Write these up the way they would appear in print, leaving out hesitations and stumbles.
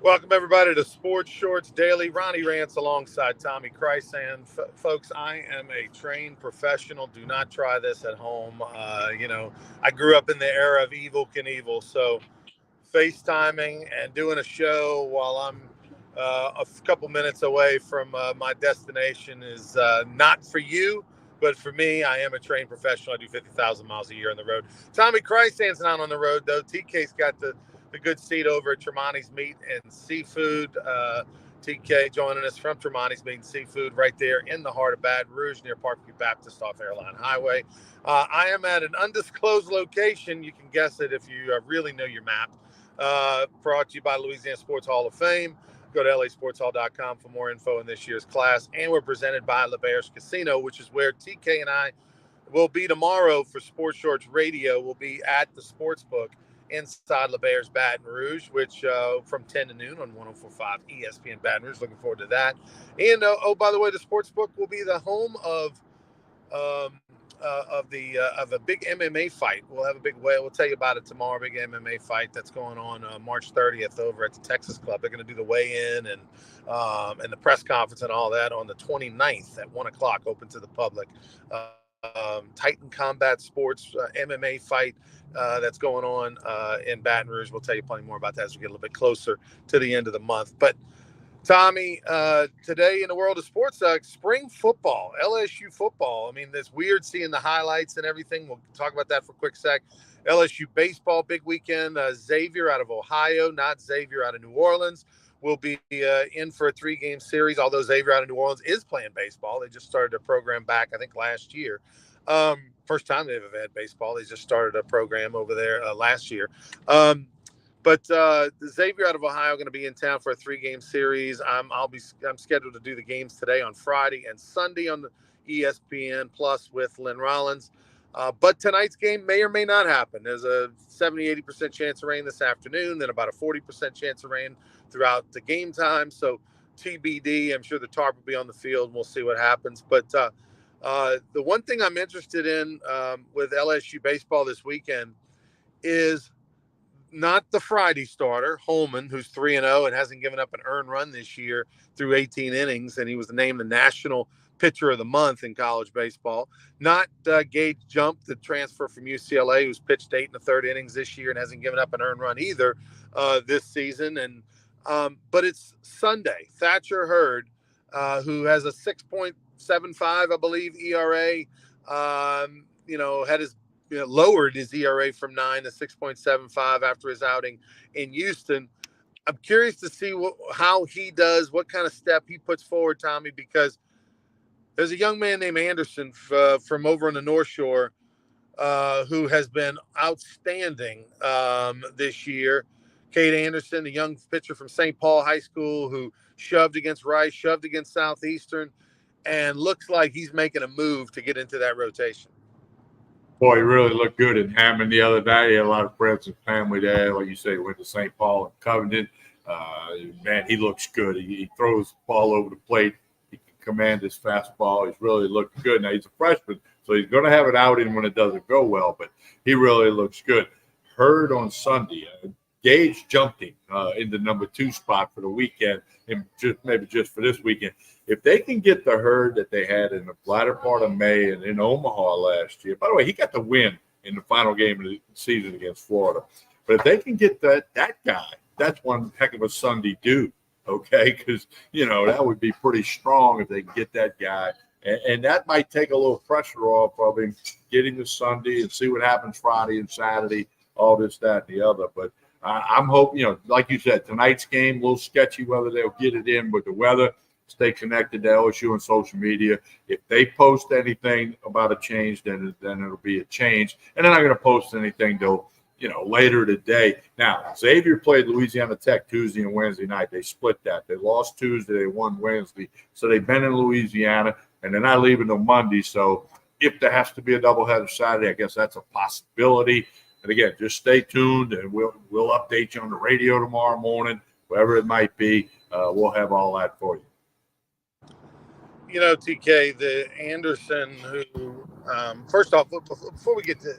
Welcome, everybody, to Sports Shorts Daily. Ronnie Rants alongside Tommy Krysan. Folks, I am a trained professional. Do not try this at home. I grew up in the era of Evil Knievel, so FaceTiming and doing a show while I'm a couple minutes away from my destination is not for you, but for me. I am a trained professional. I do 50,000 miles a year on the road. Tommy Krysan's not on the road, though. TK's got the good seat over at Tremonti's Meat and Seafood. TK joining us from Tremonti's Meat and Seafood right there in the heart of Baton Rouge near Parkview Baptist off Airline Highway. I am at an undisclosed location. You can guess it if you really know your map. Brought to you by Louisiana Sports Hall of Fame. Go to lasportshall.com for more info in this year's class. And we're presented by LeBear's Casino, which is where TK and I will be tomorrow for Sports Shorts Radio. We'll be at the Sportsbook inside LeBear's Baton Rouge, which from 10 to noon on 104.5 ESPN Baton Rouge. Looking forward to that. And, by the way, the Sportsbook will be the home of a big MMA fight. We'll have a big weigh. We'll tell you about it tomorrow. Big MMA fight that's going on March 30th over at the Texas Club. They're going to do the weigh-in and the press conference and all that on the 29th at 1:00, open to the public. Titan Combat Sports MMA fight that's going on in Baton Rouge. We'll tell you plenty more about that as we get a little bit closer to the end of the month. But Tommy, today in the world of sports, spring football, LSU football. I mean, it's weird seeing the highlights and everything. We'll talk about that for a quick sec. LSU baseball, big weekend. Xavier out of Ohio, not Xavier out of New Orleans, will be in for a 3-game series, although Xavier out of New Orleans is playing baseball. They just started a program back, I think, last year. First time they've ever had baseball. They just started a program over there last year. But Xavier out of Ohio going to be in town for a 3-game series. I'm scheduled to do the games today on Friday and Sunday on the ESPN Plus with Lynn Rollins. But tonight's game may or may not happen. There's a 70-80% chance of rain this afternoon, then about a 40% chance of rain throughout the game time. So TBD. I'm sure the tarp will be on the field, and we'll see what happens. But the one thing I'm interested in with LSU baseball this weekend is not the Friday starter, Holman, who's 3-0 and hasn't given up an earned run this year through 18 innings, and he was named the National Pitcher of the Month in college baseball. Not Gage Jump, the transfer from UCLA, who's pitched 8 1/3 innings this year and hasn't given up an earned run either this season. And but it's Sunday. Thatcher Hurd, who has a 6.75, I believe, ERA, had his lowered his ERA from 9 to 6.75 after his outing in Houston. I'm curious to see how he does, what kind of step he puts forward, Tommy, because there's a young man named Anderson from over on the North Shore who has been outstanding this year. Cade Anderson, the young pitcher from St. Paul High School who shoved against Rice, shoved against Southeastern, and looks like he's making a move to get into that rotation. Boy, he really looked good in Hammond the other day. He had a lot of friends and family there. Like you say, went to St. Paul and Covington. Man, he looks good. He throws the ball over the plate. He can command his fastball. He's really looked good. Now, he's a freshman, so he's going to have an outing when it doesn't go well, but he really looks good. Hurd on Sunday. Gage jumped him in the number 2 spot for the weekend, and maybe just for this weekend. If they can get the Hurd that they had in the latter part of May and in Omaha last year, by the way, he got the win in the final game of the season against Florida. But if they can get that guy, that's one heck of a Sunday do, okay? Because, that would be pretty strong if they can get that guy. And that might take a little pressure off of him getting to Sunday and see what happens Friday and Saturday, all this, that, and the other. But I'm hoping, like you said, tonight's game, a little sketchy whether they'll get it in with the weather. Stay connected to LSU on social media. If they post anything about a change, then it'll be a change. And they're not going to post anything till, later today. Now, Xavier played Louisiana Tech Tuesday and Wednesday night. They split that. They lost Tuesday. They won Wednesday. So they've been in Louisiana, and they're not leaving till Monday. So if there has to be a doubleheader Saturday, I guess that's a possibility. And again, just stay tuned, and we'll update you on the radio tomorrow morning, wherever it might be. We'll have all that for you. TK, the Anderson who, first off, before we get to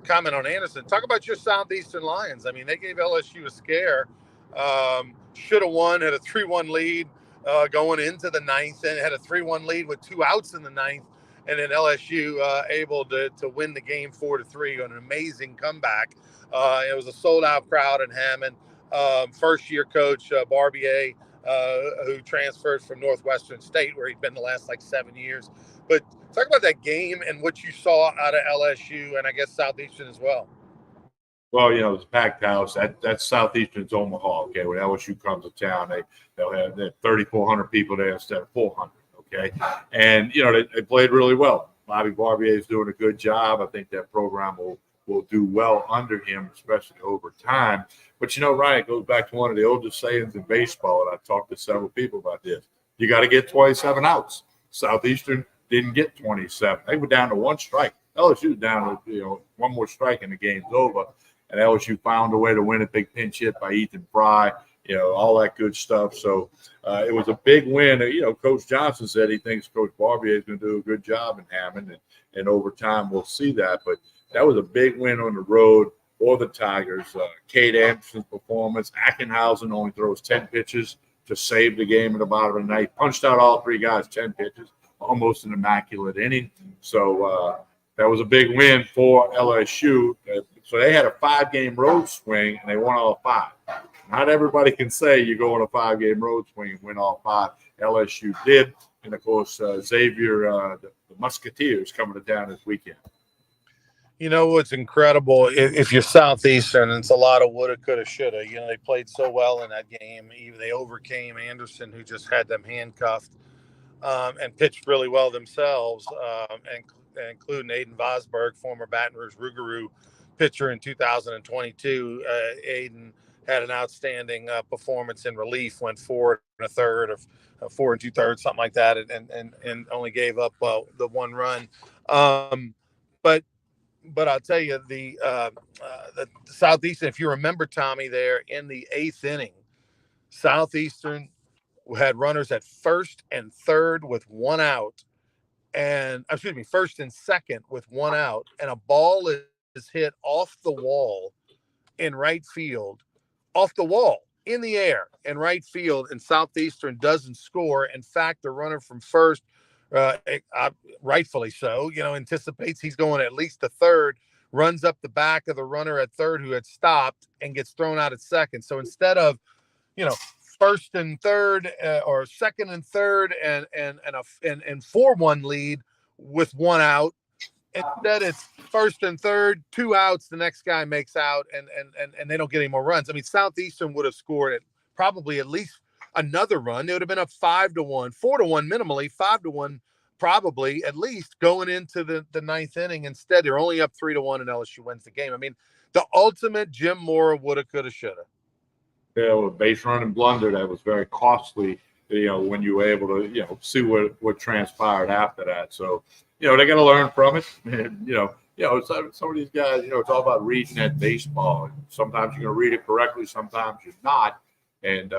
comment on Anderson, talk about your Southeastern Lions. I mean, they gave LSU a scare Should have won, had a 3-1 lead going into the ninth, and had a 3-1 lead with 2 outs in the ninth. And then LSU able to win the game 4-3 on an amazing comeback. It was a sold-out crowd in Hammond. First-year coach Barbier, who transferred from Northwestern State, where he'd been the last 7 years. But talk about that game and what you saw out of LSU, and I guess Southeastern as well. Well, it's a packed house. That's Southeastern's Omaha. Okay, when LSU comes to town, they'll have 3,400 people there instead of 400. Okay, and they played really well. Bobby Barbier is doing a good job. I think that program will do well under him, especially over time. But Ryan, it goes back to one of the oldest sayings in baseball, and I've talked to several people about this. You got to get 27 outs. Southeastern didn't get 27. They were down to 1 strike. LSU was down to one more strike and the game's over. And LSU found a way to win a big pinch hit by Ethan Fry, all that good stuff. So it was a big win. Coach Johnson said he thinks Coach Barbier is going to do a good job in Hammond, and over time we'll see that. But that was a big win on the road for the Tigers. Cade Anderson's performance. Ackenhausen only throws 10 pitches to save the game at the bottom of the ninth. Punched out all 3 guys 10 pitches, almost an immaculate inning. So that was a big win for LSU. So they had a 5-game road swing, and they won all 5. Not everybody can say you go on a 5-game road swing and win all 5. LSU did. And, of course, Xavier, the Musketeers, coming to town this weekend. What's incredible, if you're Southeastern, it's a lot of woulda, coulda, shoulda. They played so well in that game. Even they overcame Anderson, who just had them handcuffed, and pitched really well themselves, including Aiden Vosberg, former Baton Rouge Rougarou pitcher in 2022. Aiden had an outstanding performance in relief, went 4 1/3 or 4 2/3, something like that, and only gave up the 1 run. But I'll tell you, the Southeastern, if you remember, Tommy, there in the 8th inning, Southeastern had runners at first and third with 1 out, and first and second with 1 out, and a ball is hit off the wall in right field, off the wall in the air in right field, and Southeastern doesn't score. In fact, the runner from first, rightfully so, anticipates he's going at least to third, runs up the back of the runner at third who had stopped, and gets thrown out at second. So instead of, first and third or second and third and 4-1 lead with 1 out, instead it's first and third, 2 outs, the next guy makes out, and they don't get any more runs. I mean, Southeastern would have scored it probably at least another run. It would have been up 5-1, 4-1 minimally, 5-1 probably at least going into the 9th inning. Instead, they're only up 3-1, and LSU wins the game. I mean, the ultimate Jim Mora woulda, coulda, shoulda. Yeah, with base running blunder, that was very costly. When you were able to, see what transpired after that. So, they got to learn from it. And, some of these guys, it's all about reading that baseball. Sometimes you're going to read it correctly, sometimes you're not. And,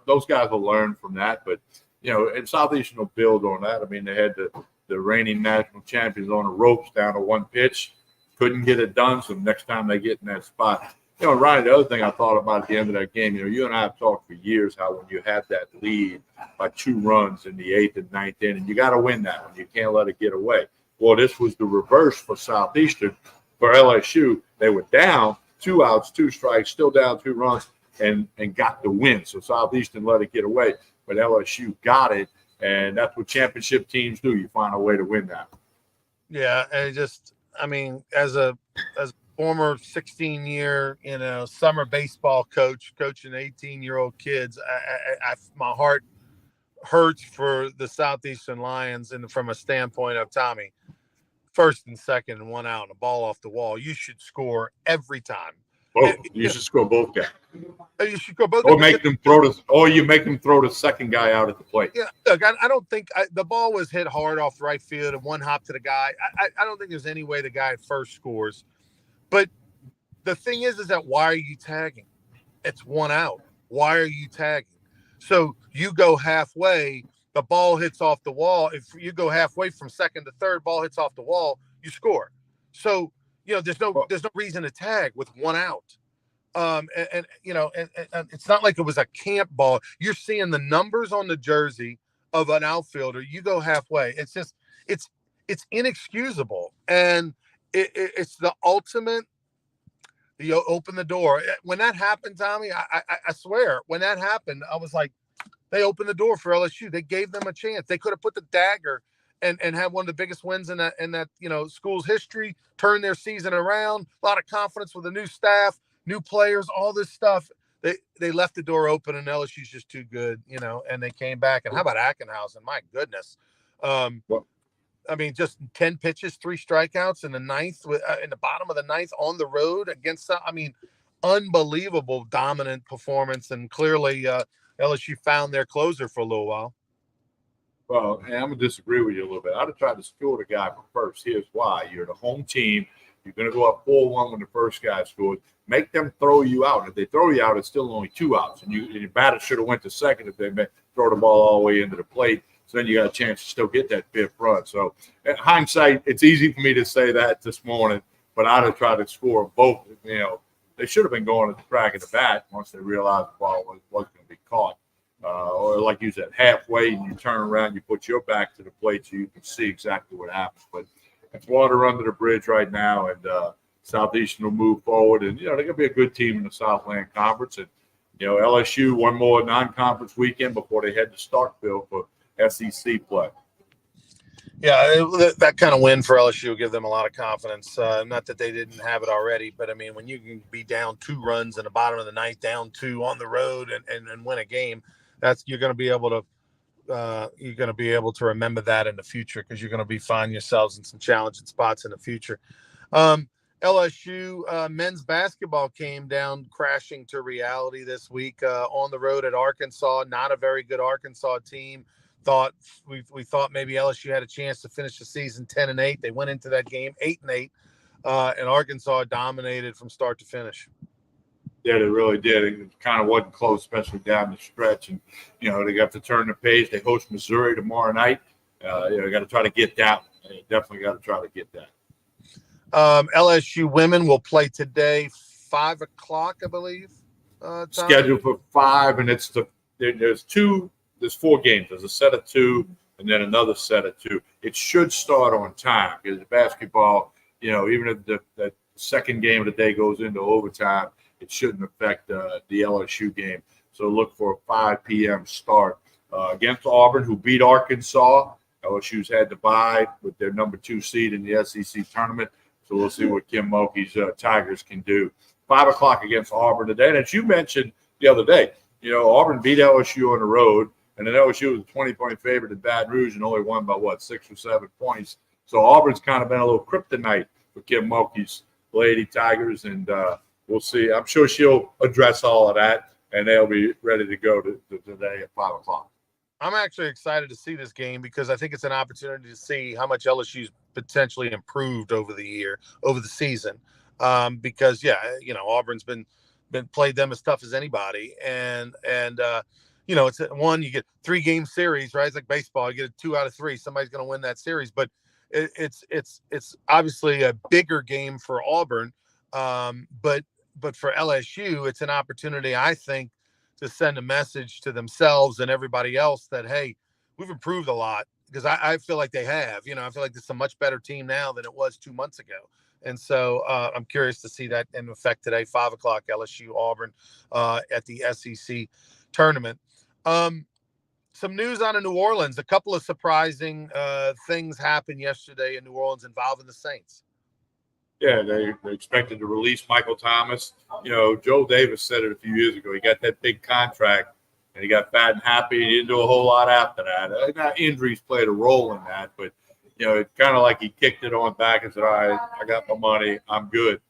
those guys will learn from that. But, and Southeastern will build on that. I mean, they had the reigning national champions on the ropes down to 1 pitch. Couldn't get it done. So next time they get in that spot. Ryan, the other thing I thought about at the end of that game, you and I have talked for years how when you have that lead by 2 runs in the 8th and 9th inning, you got to win that one. You can't let it get away. Well, this was the reverse for Southeastern. For LSU, they were down 2 outs, 2 strikes, still down 2 runs, and got the win. So Southeastern let it get away, but LSU got it, and that's what championship teams do. You find a way to win that. Yeah, and as a former 16-year, summer baseball coach, coaching 18-year-old kids, my heart hurts for the Southeastern Lions, and from a standpoint of Tommy, first and second and 1 out and a ball off the wall, you should score every time. You should score both guys. You should go both. Or you make them throw the second guy out at the plate. Yeah, look, I don't think the ball was hit hard off the right field and 1 hop to the guy. I don't think there's any way the guy at first scores. But the thing is that why are you tagging? It's 1 out. Why are you tagging? So you go halfway, the ball hits off the wall. If you go halfway from second to third, ball hits off the wall, you score. So, there's no reason to tag with 1 out. And it's not like it was a camp ball. You're seeing the numbers on the jersey of an outfielder. You go halfway. It's just it's inexcusable, and it's the ultimate. You open the door when that happened, Tommy. I swear, when that happened, I was like, they opened the door for LSU. They gave them a chance. They could have put the dagger and had one of the biggest wins in that school's history. Turned their season around. A lot of confidence with the new staff, new players, all this stuff. They left the door open, and LSU's just too good, and they came back. And how about Ackenhausen? My goodness. Well, I mean, just 10 pitches, 3 strikeouts in the ninth, in the bottom of the ninth on the road against, unbelievable dominant performance. And clearly LSU found their closer for a little while. Well, and I'm going to disagree with you a little bit. I'd have tried to score the guy from first. Here's why. You're the home team. You're going to go up 4-1 when the first guy scored. Make them throw you out. If they throw you out, it's still only 2 outs. And your batter should have went to second if they throw the ball all the way into the plate. So then you got a chance to still get that 5th run. So in hindsight, it's easy for me to say that this morning, but I'd have tried to score both. They should have been going at the crack of the bat once they realized the ball wasn't going to be caught. Or like you said, halfway, and you turn around, you put your back to the plate so you can see exactly what happens. But it's water under the bridge right now, and Southeastern will move forward. And, they're going to be a good team in the Southland Conference. And, LSU, one more non-conference weekend before they head to Starkville for SEC play. Yeah, that kind of win for LSU will give them a lot of confidence. Not that they didn't have it already, but, when you can be down 2 runs in the bottom of the ninth, down 2 on the road and win a game, you're going to be able to remember that in the future, because you're going to be finding yourselves in some challenging spots in the future. LSU men's basketball came down crashing to reality this week on the road at Arkansas. Not a very good Arkansas team. We thought maybe LSU had a chance to finish the season 10-8. They went into that game 8-8, and Arkansas dominated from start to finish. Yeah, they really did. It kind of wasn't close, especially down the stretch. And, they got to turn the page. They host Missouri tomorrow night. They got to try to get that. They definitely got to try to get that. LSU women will play today, 5 o'clock, I believe. Scheduled for 5, and there's 4 games. There's a set of 2, and then another set of 2. It should start on time, because the basketball, even if the second game of the day goes into overtime, it shouldn't affect the LSU game. So look for a 5 p.m. start against Auburn, who beat Arkansas. LSU's had to bye with their number 2 seed in the SEC tournament. So we'll see what Kim Mulkey's Tigers can do. 5 o'clock against Auburn today. And as you mentioned the other day, Auburn beat LSU on the road, and then LSU was a 20-point favorite at Baton Rouge and only won by, 6 or 7 points. So Auburn's kind of been a little kryptonite for Kim Mulkey's Lady Tigers, and we'll see. I'm sure she'll address all of that, and they'll be ready to go today at 5 o'clock. I'm actually excited to see this game, because I think it's an opportunity to see how much LSU's potentially improved over the season. Because Auburn's been played them as tough as anybody, and it's one, you get 3-game series, right? It's like baseball. You get a 2 out of 3. Somebody's going to win that series, but it's obviously a bigger game for Auburn. But for LSU, it's an opportunity, I think, to send a message to themselves and everybody else that, hey, we've improved a lot, because I feel like they have. I feel like it's a much better team now than it was 2 months ago. And so I'm curious to see that in effect today, 5 o'clock, LSU Auburn at the SEC tournament. Some news out of New Orleans. A couple of surprising things happened yesterday in New Orleans involving the Saints. Yeah, they expected to release Michael Thomas. Joe Davis said it a few years ago. He got that big contract, and he got fat and happy. He didn't do a whole lot after that. Now, injuries played a role in that, but, it's kind of like he kicked it on back and said, all right, I got my money. I'm good.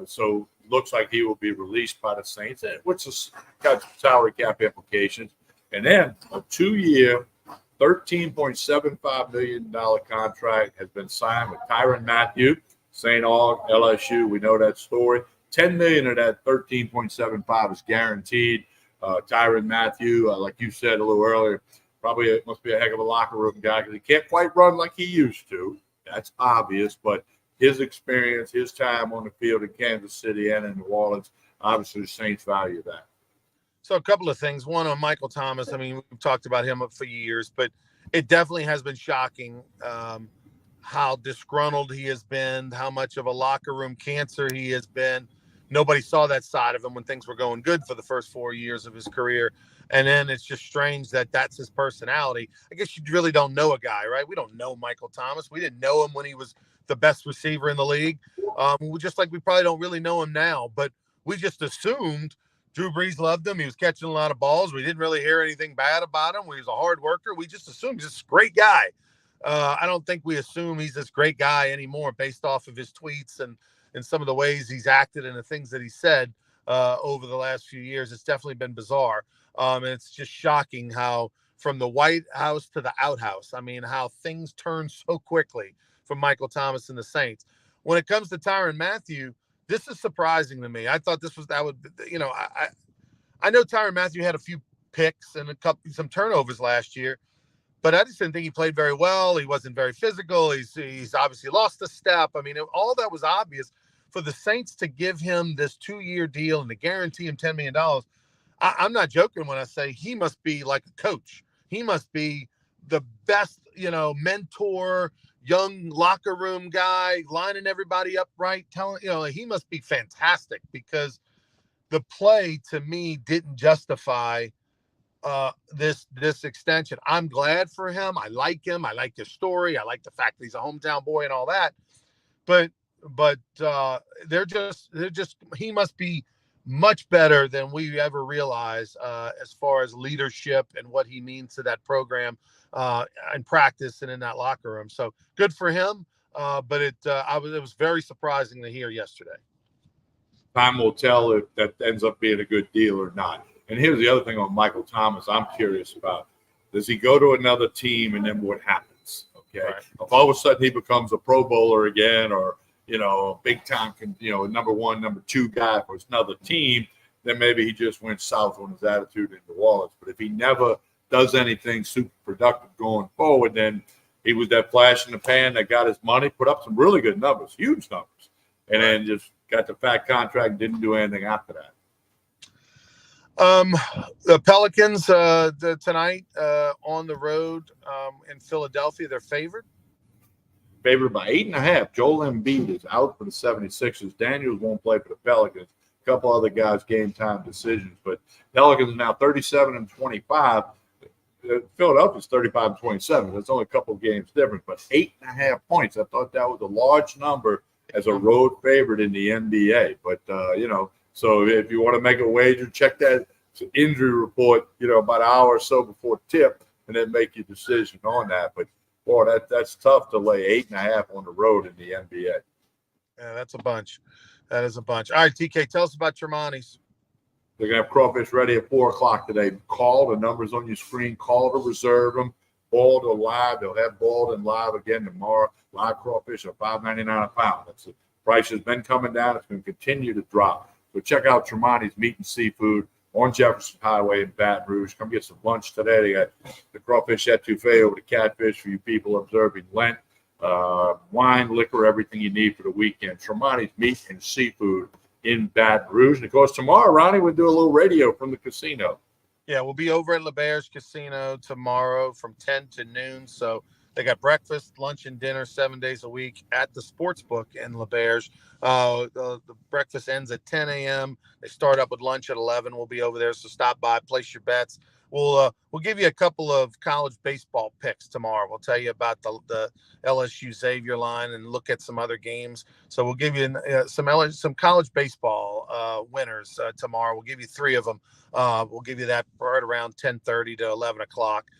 So looks like he will be released by the Saints, which has got salary cap implications. And then a 2-year, $13.75 million contract has been signed with Tyrann Mathieu. St. Aug, LSU, we know that story. $10 million of that $13.75 is guaranteed. Tyrann Mathieu, like you said a little earlier, probably must be a heck of a locker room guy, because he can't quite run like he used to. That's obvious, but his experience, his time on the field in Kansas City and in New Orleans, obviously the Saints value that. So a couple of things. One on Michael Thomas. I mean, we've talked about him for years, but it definitely has been shocking how disgruntled he has been, how much of a locker room cancer he has been. Nobody saw that side of him when things were going good for the first 4 years of his career. And then it's just strange that that's his personality. I guess you really don't know a guy, right? We don't know Michael Thomas. We didn't know him when he was the best receiver in the league. Just like we probably don't really know him now, but we just assumed Drew Brees loved him. He was catching a lot of balls. We didn't really hear anything bad about him. He was a hard worker. We just assumed he's this great guy. I don't think we assume he's this great guy anymore based off of his tweets and some of the ways he's acted and the things that he said over the last few years. It's definitely been bizarre. And it's just shocking how from the White House to the outhouse, I mean, how things turn so quickly from Michael Thomas and the Saints. When it comes to Tyrann Mathieu, this is surprising to me. I thought I know Tyrann Mathieu had a few picks and some turnovers last year, but I just didn't think he played very well. He wasn't very physical. He's obviously lost a step. I mean, all that was obvious. For the Saints to give him this 2-year deal and to guarantee him $10 million, I'm not joking when I say he must be like a coach. He must be the best, mentor, young locker room guy, lining everybody up right, he must be fantastic, because the play to me didn't justify this extension. I'm glad for him. I like him. I like his story. I like the fact that he's a hometown boy and all that. But they're just he must be much better than we ever realized as far as leadership and what he means to that program in practice and in that locker room. So good for him. But it was very surprising to hear yesterday. Time will tell if that ends up being a good deal or not. And here's the other thing on Michael Thomas I'm curious about. Does he go to another team and then what happens? Okay. Right. If all of a sudden he becomes a Pro Bowler again, or a big time, number 1, number 2 guy for another team, then maybe he just went south on his attitude in New Orleans. But if he never does anything super productive going forward, then he was that flash in the pan that got his money, put up some really good numbers, huge numbers, and then just got the fat contract, didn't do anything after that. The Pelicans tonight on the road in Philadelphia, they're favored by 8.5. Joel Embiid is out for the 76ers. Daniels won't play for the Pelicans. A couple other guys game time decisions, but Pelicans are now 37-25. Philadelphia's 35-27. That's only a couple of games different, but 8.5 points. I thought that was a large number as a road favorite in the NBA. But so if you want to make a wager, check that injury report, about an hour or so before tip, and then make your decision on that. But boy, that's tough to lay 8.5 on the road in the NBA. Yeah, that's a bunch. That is a bunch. All right, TK, tell us about Tremonti's. They're going to have crawfish ready at 4 o'clock today. Call, the numbers on your screen. Call to reserve them. Boiled or live. They'll have boiled and live again tomorrow. Live crawfish are $5.99 a pound. That's the price has been coming down. It's going to continue to drop. So check out Tremonti's Meat and Seafood on Jefferson Highway in Baton Rouge. Come get some lunch today. They got the crawfish etouffee over the catfish for you people observing Lent. Wine, liquor, everything you need for the weekend. Tremonti's Meat and Seafood in Baton Rouge. And, of course, tomorrow, Ronnie, we'll do a little radio from the casino. Yeah, we'll be over at LeBear's Casino tomorrow from 10 to noon. So they got breakfast, lunch, and dinner 7 days a week at the Sportsbook in LeBear's. The breakfast ends at 10 a.m. They start up with lunch at 11. We'll be over there, so stop by, place your bets. We'll give you a couple of college baseball picks tomorrow. We'll tell you about the LSU Xavier line and look at some other games. So we'll give you some college baseball winners tomorrow. We'll give you 3 of them. We'll give you that right around 10:30 to 11 o'clock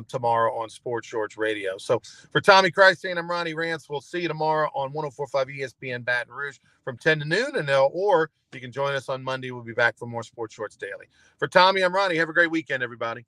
tomorrow on Sports Shorts Radio. So for Tommy Christ and I'm Ronnie Rance. We'll see you tomorrow on 104.5 ESPN Baton Rouge from 10 to noon. Or you can join us on Monday. We'll be back for more Sports Shorts Daily. For Tommy, I'm Ronnie. Have a great weekend, everybody.